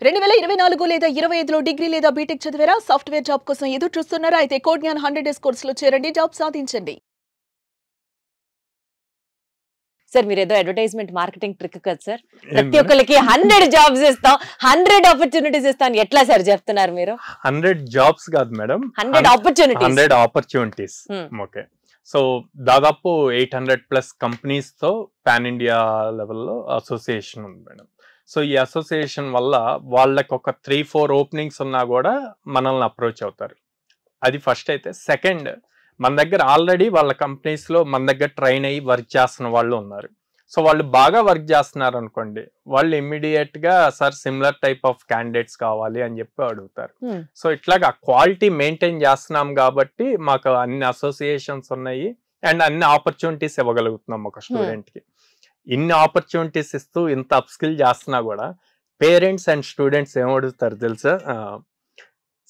2024 లేదా 25లో డిగ్రీ లేదా బీటెక్ చదివారా? సాఫ్ట్‌వేర్ జాబ్ కోసం ఎదురు చూస్తున్నారా? అయితే కోడ్‌జ్ఞాన్ 100 డేస్ కోర్సులో చేరండి, జాబ్ సాధించండి. సార్ మీరేదో అడ్వర్టైజ్మెంట్ మార్కెటింగ్ ట్రిక్ కదా సార్, ఏం ప్రతి మేడం? ఒక్కరికి 100 జాబ్స్ ఇస్తాం, 100 ఆపర్చునిటీస్ ఇస్తాం, ఎట్లా సార్ చెప్తున్నారు మీరు? 100 జాబ్స్ కాదు madam, 100 opportunities. 100 opportunities. Okay, so దాదాపు 800+ కంపెనీస్ తో పాన్ ఇండియా లెవెల్లో అసోసియేషన్ ఉంది మేడం. సో ఈ అసోసియేషన్ వల్ల వాళ్ళకి ఒక 3-4 ఓపెనింగ్స్ ఉన్నా కూడా మనల్ని అప్రోచ్ అవుతారు. అది ఫస్ట్. అయితే సెకండ్, మన దగ్గర ఆల్రెడీ వాళ్ళ కంపెనీస్ లో మన దగ్గర ట్రైన్ అయ్యి వర్క్ చేస్తున్న వాళ్ళు ఉన్నారు. సో వాళ్ళు బాగా వర్క్ చేస్తున్నారు అనుకోండి, వాళ్ళు ఇమ్మీడియట్ గా sir similar type of candidates కావాలి అని చెప్పి అడుగుతారు. సో ఇట్లాగా క్వాలిటీ మెయింటైన్ చేస్తున్నాం కాబట్టి మాకు అన్ని అసోసియేషన్స్ ఉన్నాయి అండ్ అన్ని ఆపర్చునిటీస్ ఇవ్వగలుగుతున్నాం ఒక స్టూడెంట్ కి. ఇన్ని ఆపర్చునిటీస్ ఇస్తూ ఇంత అప్స్కిల్ చేస్తున్నా కూడా పేరెంట్స్ అండ్ స్టూడెంట్స్ ఏం అడుగుతారు తెలుసా?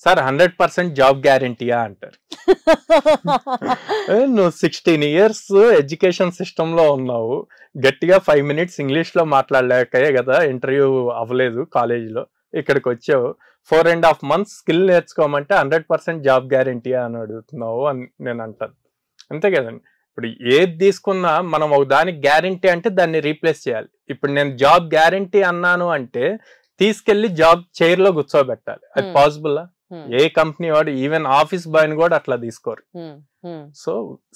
సార్ 100% జాబ్ గ్యారంటీయా అంటారు. నువ్వు 16 years ఎడ్యుకేషన్ సిస్టమ్ లో ఉన్నావు, గట్టిగా 5 minutes ఇంగ్లీష్ లో మాట్లాడలేకే కదా ఇంటర్వ్యూ అవ్వలేదు కాలేజీలో, ఇక్కడికి వచ్చావు 4.5 months స్కిల్ నేర్చుకోమంటే 100% జాబ్ గ్యారంటీయా అని అడుగుతున్నావు అని నేను అంటాను. అంతే కదండి. ఇప్పుడు ఏది తీసుకున్నా మనం ఒక దానికి గ్యారంటీ అంటే దాన్ని రీప్లేస్ చేయాలి. ఇప్పుడు నేను జాబ్ గ్యారంటీ అన్నాను అంటే తీసుకెళ్లి జాబ్ చైర్ లో కూర్చోబెట్టాలి. అది పాసిబుల్? ఏ కంపెనీ వాడు ఈవెన్ ఆఫీస్ బాయ్ ని కూడా అట్లా తీసుకోరు. సో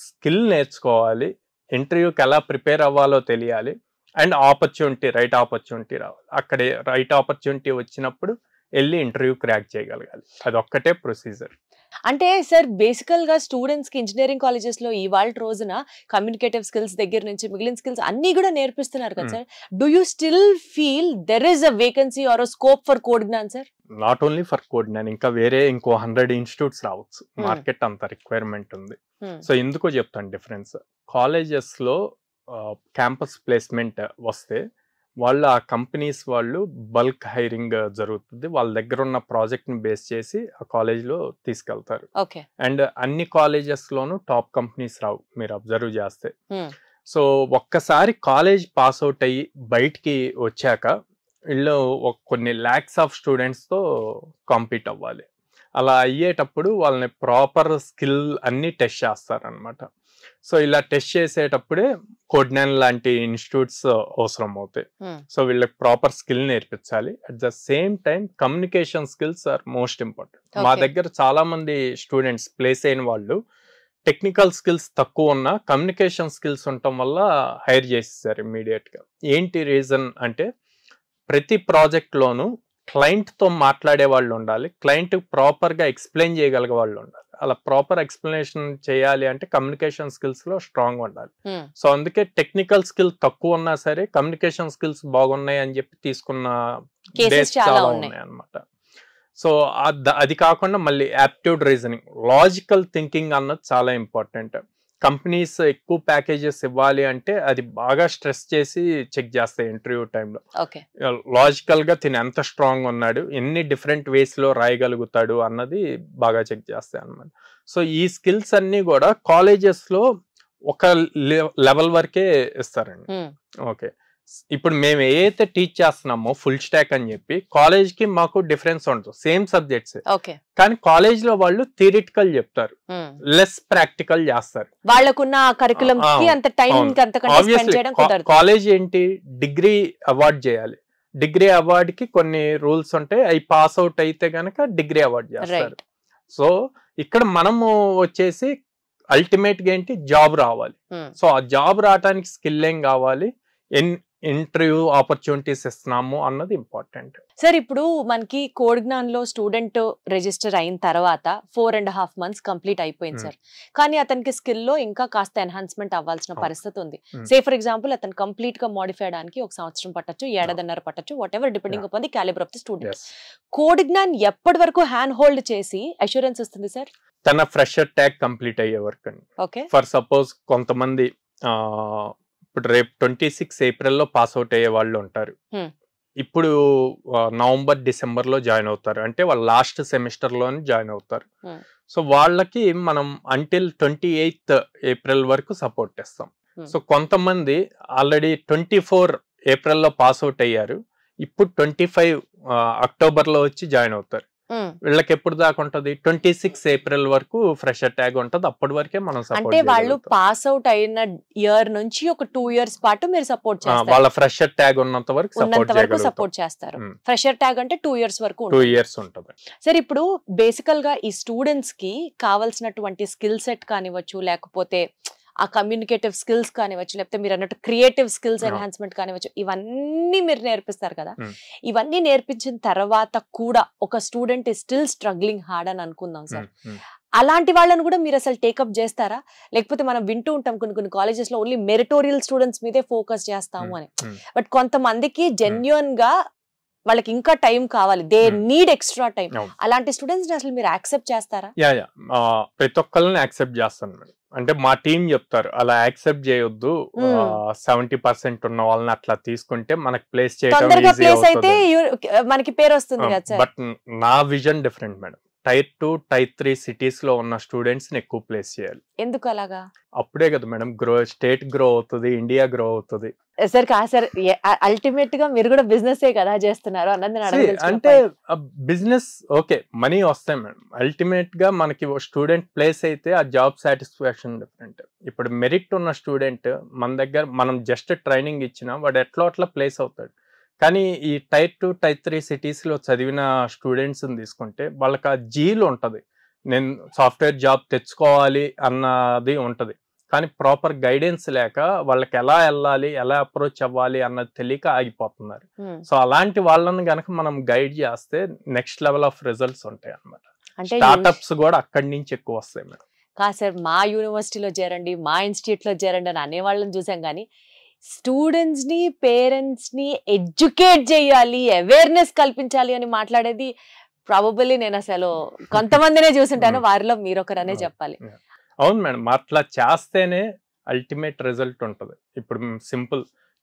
స్కిల్ నేర్చుకోవాలి, ఇంటర్వ్యూకి ఎలా ప్రిపేర్ అవ్వాలో తెలియాలి, అండ్ ఆపర్చునిటీ, రైట్ ఆపర్చునిటీ రావాలి. అక్కడే రైట్ ఆపర్చునిటీ వచ్చినప్పుడు వెళ్ళి ఇంటర్వ్యూ క్రాక్ చేయగలగాలి. అది ఒక్కటే ప్రొసీజర్. అంటే సార్ బేసికల్ గా స్టూడెంట్స్ కి ఇంజనీరింగ్ కాలేజెస్ లో ఇవాళ రోజున కమ్యూనికేటివ్ స్కిల్స్ దగ్గర నుంచి మిగిలిన స్కిల్స్ అన్ని కూడా నేర్పిస్తున్నారు కదా sir. Do you still feel there is a vacancy or scope for Codegnan sir? Not only for Codegnan, ఇంకా వేరే ఇంకో 100 ఇన్స్టిట్యూట్స్ రావచ్చు. మార్కెట్ అంత రిక్వైర్మెంట్ ఉంది. సో ఎందుకో చెప్తాను డిఫరెన్స్. కాలేజెస్ లో క్యాంపస్ ప్లేస్మెంట్ వస్తే వాళ్ళు ఆ కంపెనీస్ వాళ్ళు బల్క్ హైరింగ్ జరుగుతుంది, వాళ్ళ దగ్గర ఉన్న ప్రాజెక్ట్ ని బేస్ చేసి ఆ కాలేజ్ లో తీసుకెళ్తారు. అండ్ అన్ని కాలేజెస్ లోనూ టాప్ కంపెనీస్ రావు, మీరు అబ్జర్వ్ చేస్తే. సో ఒక్కసారి కాలేజ్ పాస్ అవుట్ అయ్యి బయటికి వచ్చాక వీళ్ళు కొన్ని ల్యాక్స్ ఆఫ్ స్టూడెంట్స్ తో కాంపీట్ అవ్వాలి. అలా అయ్యేటప్పుడు వాళ్ళని ప్రాపర్ స్కిల్ అన్ని టెస్ట్ చేస్తారనమాట. సో ఇలా టెస్ట్ చేసేటప్పుడే కోడ్‌జ్ఞాన్ లాంటి ఇన్స్టిట్యూట్స్ అవసరం అవుతాయి. సో వీళ్ళకి ప్రాపర్ స్కిల్ నేర్పించాలి. At the same time communication skills are most important. మా దగ్గర చాలా మంది స్టూడెంట్స్ ప్లేస్ అయిన వాళ్ళు టెక్నికల్ స్కిల్స్ తక్కువ ఉన్నా కమ్యూనికేషన్ స్కిల్స్ ఉండటం వల్ల హైర్ చేసేసారు ఇమ్మీడియట్ గా. ఏంటి రీజన్ అంటే ప్రతి ప్రాజెక్ట్ లోనూ క్లయింట్ తో మాట్లాడే వాళ్ళు ఉండాలి, క్లయింట్ ప్రాపర్ గా ఎక్స్ప్లెయిన్ చేయగలిగే వాళ్ళు ఉండాలి. అలా ప్రాపర్ ఎక్స్ప్లెనేషన్ చేయాలి అంటే కమ్యూనికేషన్ స్కిల్స్ లో స్ట్రాంగ్ ఉండాలి. సో అందుకే టెక్నికల్ స్కిల్ తక్కువ ఉన్నా సరే కమ్యూనికేషన్ స్కిల్స్ బాగున్నాయి అని చెప్పి తీసుకున్న డేస్ చాలా ఉన్నాయి అన్నమాట. సో అది కాకుండా మళ్ళీ యాప్టిట్యూడ్ రీజనింగ్, లాజికల్ థింకింగ్ అన్నది చాలా ఇంపార్టెంట్. కంపెనీస్ ఎక్కువ ప్యాకేజెస్ ఇవ్వాలి అంటే అది బాగా స్ట్రెస్ చేసి చెక్ చేస్తాయి ఇంటర్వ్యూ టైంలో. లాజికల్ గా తిని ఎంత స్ట్రాంగ్ ఉన్నాడు, ఎన్ని డిఫరెంట్ వేస్ లో రాయగలుగుతాడు అన్నది బాగా చెక్ చేస్తాయి అన్నమాట. సో ఈ స్కిల్స్ అన్ని కూడా కాలేజెస్ లో ఒక లెవెల్ వరకే ఇస్తారండి. ఓకే, ఇప్పుడు మేము ఏదైతే టీచ్ చేస్తున్నామో ఫుల్ స్టాక్ అని చెప్పి కాలేజ్ కి మాకు డిఫరెన్స్ ఉండదు, సేమ్ సబ్జెక్ట్స్. కానీ కాలేజ్ లో వాళ్ళు థియరిటికల్ చెప్తారు, లెస్ ప్రాక్టికల్ చేస్తారు. వాళ్ళకున్న కరికులం కి అంత టైం స్పెండ్ చేయడం కుదరదు. కాలేజ్ ఏంటి, డిగ్రీ అవార్డ్ చేయాలి, డిగ్రీ అవార్డ్ కి కొన్ని రూల్స్ ఉంటాయి, అవి పాస్ అవుట్ అయితే గనక డిగ్రీ అవార్డ్ చేస్తారు. సో ఇక్కడ మనము వచ్చేసి అల్టిమేట్ గా ఏంటి, జాబ్ రావాలి. సో ఆ జాబ్ రావడానికి స్కిల్ ఏం కావాలి, ఇంటర్వ్యూ ఆపర్చునిటీస్ ఇస్తున్నాము అన్నది ఇంపార్టెంట్. సార్ ఇప్పుడు మనకి కోడ్‌జ్ఞాన్ లో స్టూడెంట్ రిజిస్టర్ అయిన తర్వాత 4.5 months కంప్లీట్ అయిపోయింది సార్, కానీ అతనికి స్కిల్ లో ఇంకా కాస్త ఎన్హాన్స్మెంట్ అవ్వాల్సిన పరిస్థితి ఉంది. సే ఫర్ ఎగ్జాంపుల్ అతను కంప్లీట్ గా మోడిఫై అవడానికి 1 సంవత్సరం పట్టొచ్చు, 1.5 పట్టొచ్చు, whatever depending upon the caliber of the student. Codegnan ఎప్పటి వరకు హ్యాండ్ హోల్డ్ చేసి అష్యూరెన్స్ ఇస్తుంది సార్? తన ఫ్రెషర్ ట్యాగ్ కంప్లీట్ అయ్యే వరకు అండి. ఫర్ సపోజ్ కొంతమంది ఇప్పుడు రేపు 26 April లో పాస్ అవుట్ అయ్యే వాళ్ళు ఉంటారు, ఇప్పుడు నవంబర్ డిసెంబర్ లో జాయిన్ అవుతారు, అంటే వాళ్ళు లాస్ట్ సెమిస్టర్ లోనే జాయిన్ అవుతారు. సో వాళ్ళకి మనం అంటిల్ 28th April వరకు సపోర్ట్ చేస్తాం. సో కొంతమంది ఆల్రెడీ 24 April లో పాస్ అవుట్ అయ్యారు, ఇప్పుడు 25 అక్టోబర్లో వచ్చి జాయిన్ అవుతారు. వీళ్ళకి ఎప్పుడు దాకా ఉంటది 26 ఏప్రిల్ వరకు ఫ్రెషర్ ట్యాగ్ ఉంటది. అప్పటి వరకే మనం అంటే వాళ్ళు పాస్ అవుట్ అయిన ఇయర్ నుంచి ఒక 2 years పాటు మీరు సపోర్ట్ చేస్తారు. వాళ్ళ ఫ్రెషర్ ట్యాగ్ ఉన్నంత వరకు సపోర్ట్ చేస్తారు. ఫ్రెషర్ ట్యాగ్ అంటే 2 years వరకు 2 years ఉంటది. సరే, ఇప్పుడు బేసికల్ గా ఈ స్టూడెంట్స్ కి కావాల్సినటువంటి స్కిల్ సెట్ కానివచ్చు, లేకపోతే ఆ కమ్యూనికేటివ్ స్కిల్స్ కానివచ్చు, లేకపోతే మీరు అన్నట్టు క్రియేటివ్ స్కిల్స్ ఎన్హాన్స్మెంట్ కానివచ్చు, ఇవన్నీ మీరు నేర్పిస్తారు కదా. ఇవన్నీ నేర్పించిన తర్వాత కూడా ఒక స్టూడెంట్ స్టిల్ స్ట్రగ్లింగ్ హార్డ్ అని అనుకుందాం సార్, అలాంటి వాళ్ళని కూడా మీరు అసలు టేకప్ చేస్తారా? లేకపోతే మనం వింటూ ఉంటాం కొన్ని కాలేజెస్ లో ఓన్లీ మెరిటోరియల్ స్టూడెంట్స్ మీదే ఫోకస్ చేస్తాము అని. బట్ కొంతమందికి జెన్యున్ గా వాళ్ళకి ఇంకా టైం కావాలి, దే నీడ్ ఎక్స్ట్రా టైం. అలాంటి స్టూడెంట్స్ అసలు మీరు యాక్సెప్ట్ చేస్తారా? ప్రతి ఒక్కరిని యాక్సెప్ట్ చేస్తాను మేడం. అంటే మా టీం చెప్తారు అలా యాక్సెప్ట్ చేయొద్దు, 70% ఉన్న వాళ్ళని అట్లా తీసుకుంటే మనకి ప్లేస్ చేయడం మనకి పేరు వస్తుంది కదా సార్. బట్ నా vision different madam. Tier 2, Tier 3 cities లో ఉన్న స్టూడెంట్స్ ని ఎక్కువ ప్లేస్ చేయాలి. ఎందుకు అలాగా? అప్పుడే కదా మేడం స్టేట్ గ్రో అవుతుంది, ఇండియా గ్రో అవుతుంది. సార్ సార్, అల్టిమేట్ గా మీరు కూడా బిజినెస్ కదా చేస్తున్నారు అన్నది అంటే బిజినెస్ ఓకే, మనీ వస్తాయి మేడం. అల్టిమేట్ గా మనకి స్టూడెంట్ ప్లేస్ అయితే ఆ జాబ్ సాటిస్ఫాక్షన్ డిఫరెంట్. ఇప్పుడు మెరిట్ ఉన్న స్టూడెంట్ మన దగ్గర మనం జస్ట్ ట్రైనింగ్ ఇచ్చినా వాడు అట్లా ప్లేస్ అవుతాడు. కానీ ఈ Tier 2, Tier 3 సిటీస్ లో చదివిన స్టూడెంట్స్ తీసుకుంటే వాళ్ళకి ఆ జీల్ ఉంటది, నేను సాఫ్ట్వేర్ జాబ్ తెచ్చుకోవాలి అన్నది ఉంటది. కానీ ప్రాపర్ గైడెన్స్ లేక వాళ్ళకి ఎలా వెళ్ళాలి, ఎలా అప్రోచ్ అవ్వాలి అన్నది తెలియక ఆగిపోతున్నారు. సో అలాంటి వాళ్ళని గనక మనం గైడ్ చేస్తే నెక్స్ట్ లెవెల్ ఆఫ్ రిజల్ట్స్ ఉంటాయి అన్నమాట. స్టార్ట్అప్స్ కూడా అక్కడి నుంచి ఎక్కువ వస్తాయి మేడం. కాదు సార్, మా యూనివర్సిటీలో చేరండి, మా ఇన్స్టిట్యూట్ లో చేరండి అని అనేవాళ్ళని చూసాం, కానీ స్టూడెంట్స్ ని, పేరెంట్స్ ని ఎడ్యుకేట్ చేయాలి, అవేర్నెస్ కల్పించాలి అని మాట్లాడేది ప్రాబబుల్లీ నేను అసలు కొంతమందినే చూసుంటాను, వారిలో మీరొకరనే చెప్పాలి. అవును మేడం, అట్లా చేస్తేనే అల్టిమేట్ రిజల్ట్ ఉంటుంది. ఇప్పుడు సింపుల్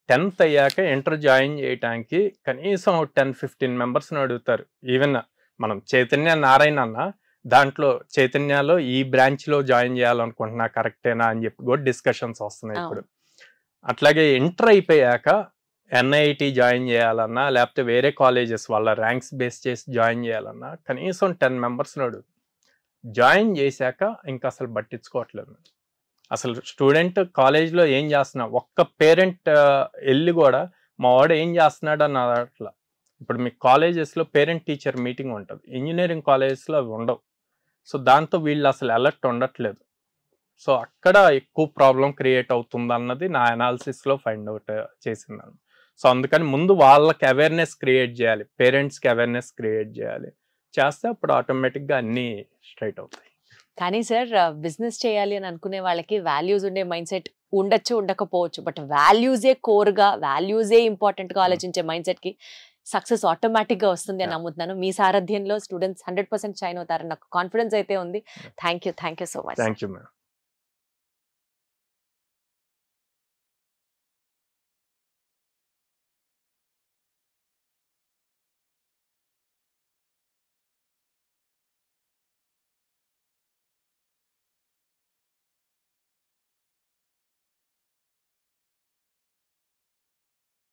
10th అయ్యాక ఇంటర్ జాయిన్ చేయడానికి కనీసం 10-15 మెంబర్స్ని అడుగుతారు. ఈవెన్ మనం చైతన్య నారాయణ అన్న దాంట్లో చైతన్యలో ఈ బ్రాంచ్లో జాయిన్ చేయాలనుకుంటున్నా కరెక్టేనా అని చెప్పి కూడా డిస్కషన్స్ వస్తున్నాయి ఇప్పుడు. అట్లాగే ఇంటర్ అయిపోయాక NIT జాయిన్ చేయాలన్నా, లేకపోతే వేరే కాలేజెస్ వాళ్ళ ర్యాంక్స్ బేస్ చేసి జాయిన్ చేయాలన్నా కనీసం 10 మెంబర్స్ని అడుగు. జాయిన్ చేశాక ఇంకా అసలు పట్టించుకోవట్లేదు. అసలు స్టూడెంట్ కాలేజ్లో ఏం చేస్తున్నా ఒక్క పేరెంట్ వెళ్ళి కూడా మా వాడు ఏం చేస్తున్నాడు అన్న అట్లా. ఇప్పుడు మీ కాలేజెస్లో పేరెంట్ టీచర్ మీటింగ్ ఉంటుంది, ఇంజనీరింగ్ కాలేజెస్లో అవి ఉండవు. సో దాంతో వీళ్ళు అసలు అలర్ట్ ఉండట్లేదు. సో అక్కడ ఎక్కువ ప్రాబ్లం క్రియేట్ అవుతుంది అన్నది నా అనాలిసిస్లో ఫైండ్ అవుట్ చేసింది. సో అందుకని ముందు వాళ్ళకి అవేర్నెస్ క్రియేట్ చేయాలి, పేరెంట్స్కి అవేర్నెస్ క్రియేట్ చేయాలి. చేస్తే అప్పుడు ఆటోమేటిక్గా అన్నీ స్ట్రైట్ అవుతాయి. కానీ సార్, బిజినెస్ చేయాలి అని అనుకునే వాళ్ళకి వాల్యూస్ ఉండే మైండ్ సెట్ ఉండొచ్చు, ఉండకపోవచ్చు. బట్ వాల్యూసే కోర్గా, వాల్యూసే ఇంపార్టెంట్గా ఆలోచించే మైండ్ సెట్కి సక్సెస్ ఆటోమేటిక్గా వస్తుంది అని నమ్ముతున్నాను. మీ సారథ్యంలో స్టూడెంట్స్ 100% షైన్ అవుతారని నాకు కాన్ఫిడెన్స్ అయితే ఉంది. Thank you so much. Thank you madam.